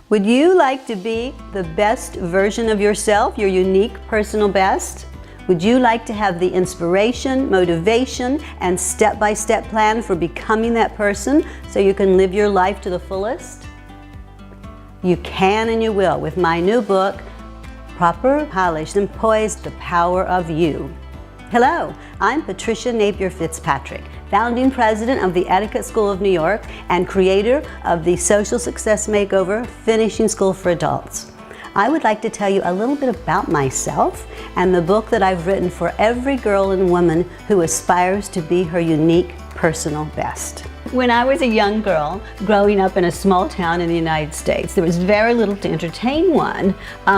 Would you like to be the best version of yourself, your unique personal best? Would you like to have the inspiration, motivation, and step-by-step plan for becoming that person so you can live your life to the fullest? You can and you will with my new book, Proper, Polished, and Poised, The Power of You. Hello, I'm Patricia Napier-Fitzpatrick, founding president of the Etiquette School of New York and creator of the Social Success Makeover Finishing School for Adults. I would like to tell you a little bit about myself and the book that I've written for every girl and woman who aspires to be her unique personal best. When I was a young girl growing up in a small town in the United States, there was very little to entertain one.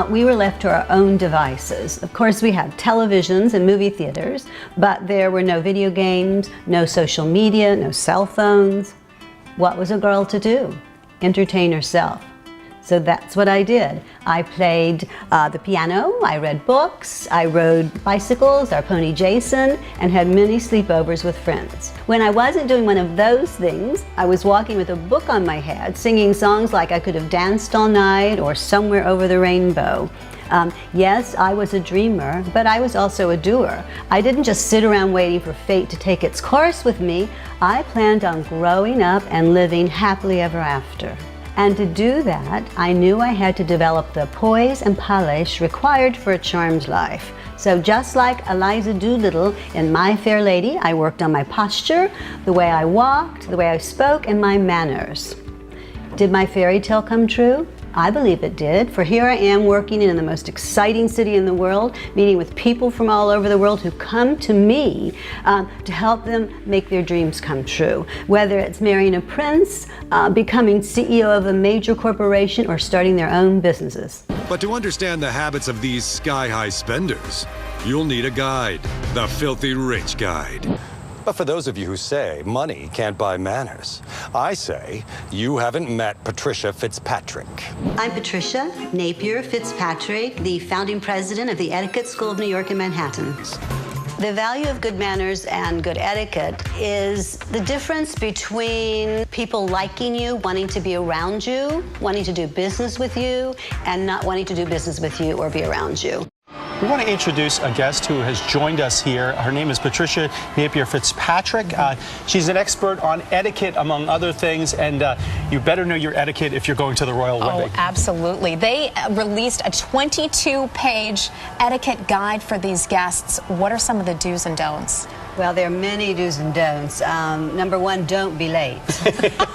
We were left to our own devices. Of course, we had televisions and movie theaters, but there were no video games, no social media, no cell phones. What was a girl to do? Entertain herself. So that's what I did. I played the piano, I read books, I rode bicycles, our pony Jason, and had many sleepovers with friends. When I wasn't doing one of those things, I was walking with a book on my head, singing songs like I Could Have Danced All Night or Somewhere Over the Rainbow. Yes, I was a dreamer, but I was also a doer. I didn't just sit around waiting for fate to take its course with me. I planned on growing up and living happily ever after. And to do that, I knew I had to develop the poise and polish required for a charmed life. So just like Eliza Doolittle in My Fair Lady, I worked on my posture, the way I walked, the way I spoke, and my manners. Did my fairy tale come true? I believe it did, for here I am working in the most exciting city in the world, meeting with people from all over the world who come to me to help them make their dreams come true. Whether it's marrying a prince, becoming CEO of a major corporation, or starting their own businesses. But to understand the habits of these sky-high spenders, you'll need a guide, the Filthy Rich Guide. But for those of you who say money can't buy manners, I say you haven't met Patricia Fitzpatrick. I'm Patricia Napier-Fitzpatrick, the founding president of the Etiquette School of New York in Manhattan. The value of good manners and good etiquette is the difference between people liking you, wanting to be around you, wanting to do business with you, and not wanting to do business with you or be around you. We want to introduce a guest who has joined us here. Her name is Patricia Napier-Fitzpatrick. She's an expert on etiquette, among other things, and you better know your etiquette if you're going to the royal wedding. Oh, absolutely. They released a 22-page etiquette guide for these guests. What are some of the do's and don'ts? Well, there are many do's and don'ts. Number one, don't be late.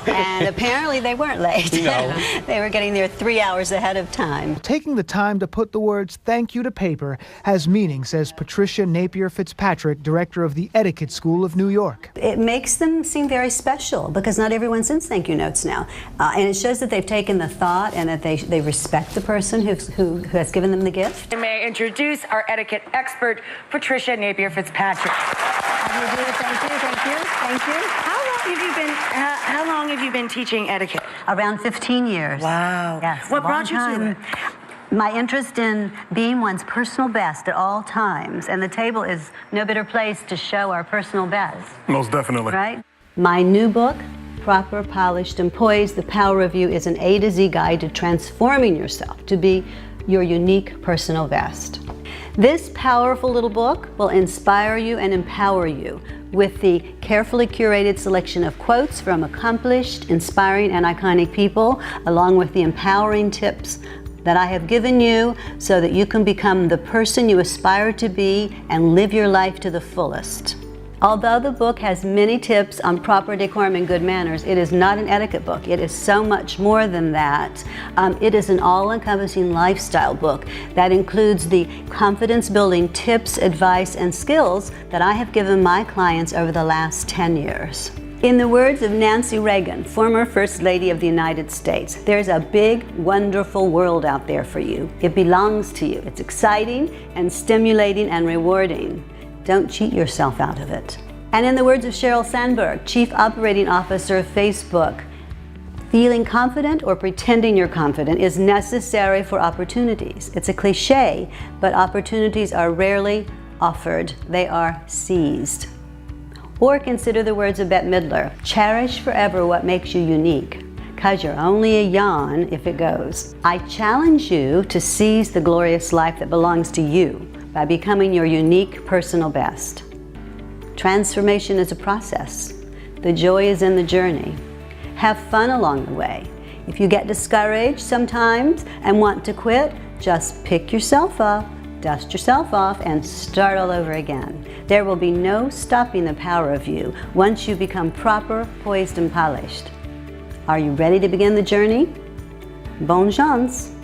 And apparently they weren't late. No. They were getting there 3 hours ahead of time. Taking the time to put the words "thank you" to paper has meaning, says Patricia Napier-Fitzpatrick, director of the Etiquette School of New York. It makes them seem very special because not everyone sends thank you notes now. And it shows that they've taken the thought and that they respect the person who has given them the gift. May I introduce our etiquette expert, Patricia Napier-Fitzpatrick. Thank you. How long have you been teaching etiquette? Around 15 years. Wow. Yes. What brought you to it? My interest in being one's personal best at all times, and the table is no better place to show our personal best. Most definitely. Right? My new book, Proper, Polished, and Poised, The Power of You, is an A to Z guide to transforming yourself to be your unique personal best. This powerful little book will inspire you and empower you with the carefully curated selection of quotes from accomplished, inspiring, and iconic people, along with the empowering tips that I have given you so that you can become the person you aspire to be and live your life to the fullest. Although the book has many tips on proper decorum and good manners, it is not an etiquette book. It is so much more than that. It is an all-encompassing lifestyle book that includes the confidence-building tips, advice, and skills that I have given my clients over the last 10 years. In the words of Nancy Reagan, former First Lady of the United States, there's a big, wonderful world out there for you. It belongs to you. It's exciting and stimulating and rewarding. Don't cheat yourself out of it. And in the words of Sheryl Sandberg, Chief Operating Officer of Facebook, feeling confident or pretending you're confident is necessary for opportunities. It's a cliche, but opportunities are rarely offered. They are seized. Or consider the words of Bette Midler, cherish forever what makes you unique. because you're only a yawn if it goes. I challenge you to seize the glorious life that belongs to you by becoming your unique personal best. Transformation is a process. The joy is in the journey. Have fun along the way. If you get discouraged sometimes and want to quit, just pick yourself up, dust yourself off, and start all over again. There will be no stopping the power of you once you become proper, poised, and polished. Are you ready to begin the journey? Bonne chance!